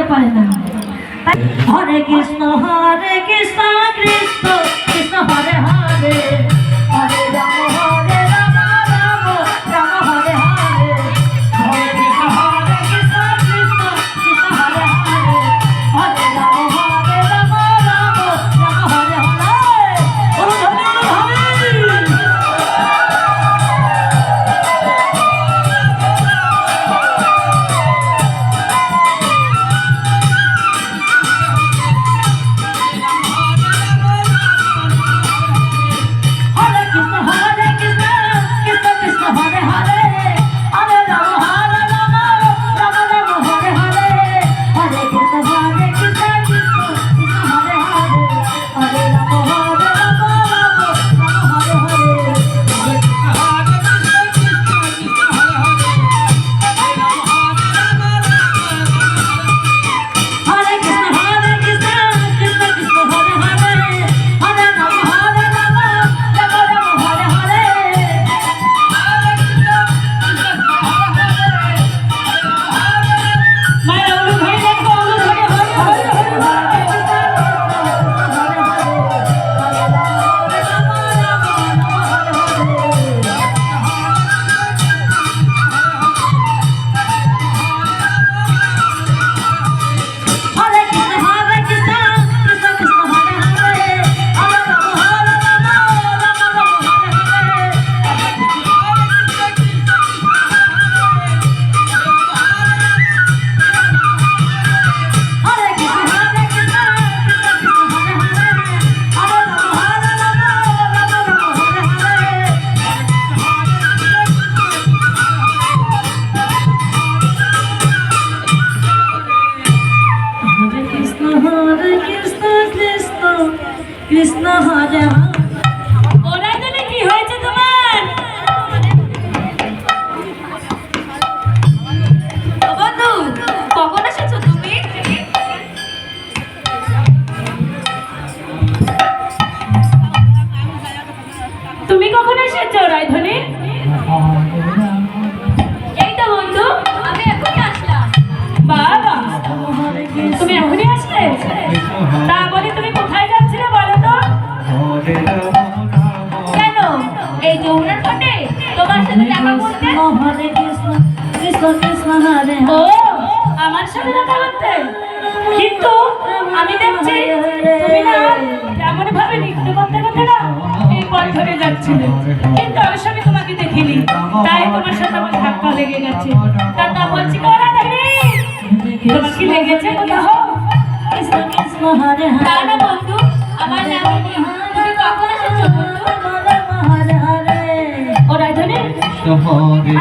হতে পারে না। হরে কৃষ্ণ কৃষ্ণ কৃষ্ণ হরে হরে, হরে রাম রাম রাম হরে হরে, হরে কৃষ্ণ কৃষ্ণ কৃষ্ণ হরে হরে, হরে রাম রাম হরে হরে। কৃষ্ণ হরে ওরাই দিলে কি হয়েছে তোমার? বন্ধু কখন এসেছো তুমি? তুমি কখন এসেছো রায়ধনী? এই তো বন্ধু আমি এখনই আসলাম। বাবা তুমি এখনই আসলে? তা বলি তুমি কোথায় যাচ্ছিলে বলো তো? কেন এই যমুনার ঘাটে তোমার সাথে দেখা করতে? হরে কৃষ্ণ কৃষ্ণ কৃষ্ণ হরে। ও আমার সাথে দেখা করতে? কিন্তু আমি দেখছি তুমি না এমন ভাবে নৃত্য করতে করতে না এই পথ ধরে যাচ্ছিলে, কিন্তু আমি সঙ্গে তোমাকে দেখিনি, তাই তোমার সাথে আমার ধাক্কা লেগে গেছে। তা বলছি করা দেখি তোমার কি লেগেছে কোথাও? কৃষ্ণ কৃষ্ণ হরে হরে। না বন্ধু আমার নাম তুমি কখন এসেছো বন্ধু? হরে হরে। ও রায়ধনী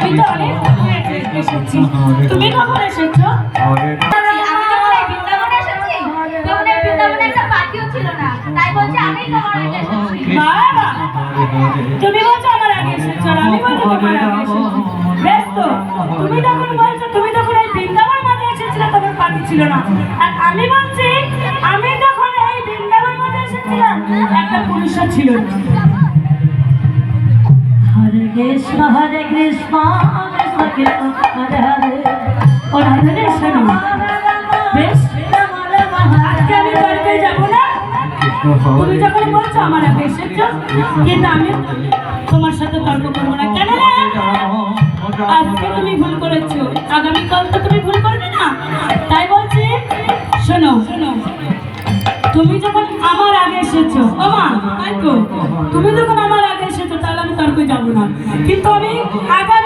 আমি তো অনেক এসেছি, তুমি কখন এসেছো? তুমি বলছো আমার আগে এসেছো, আমি বলছি তোমার আগে এসেছো। বেশ তো তুমি তখন বলছো তুমি তখন এই বৃন্দাবন মাঝে এসেছিলে, তখন পাখি ছিল না। আর আমি বলছি আমি যখন এই বৃন্দাবন মাঝে এসেছিলাম একটা পুরুষ ছিল না। হরে কৃষ্ণ কৃষ্ণ কৃষ্ণ হরে হরে। ও রাধে শোনো, বেশ আজকে আমি বাড়িতে যাবো না। তুমি যখন বলছো আমার আগে এসেছো, কিন্তু আমি তোমার সাথে তর্ক করবো না। কেন না আজকে তুমি ভুল করেছো, আগামীকাল তো তুমি ভুল করবে না। তাই বলছি শোনো, তুমি যখন আমার আগে এসেছো তাই তো তুমি যখন আমার আগে এসেছো তাহলে আমি তর্কে যাবো না, কিন্তু আমি আগামী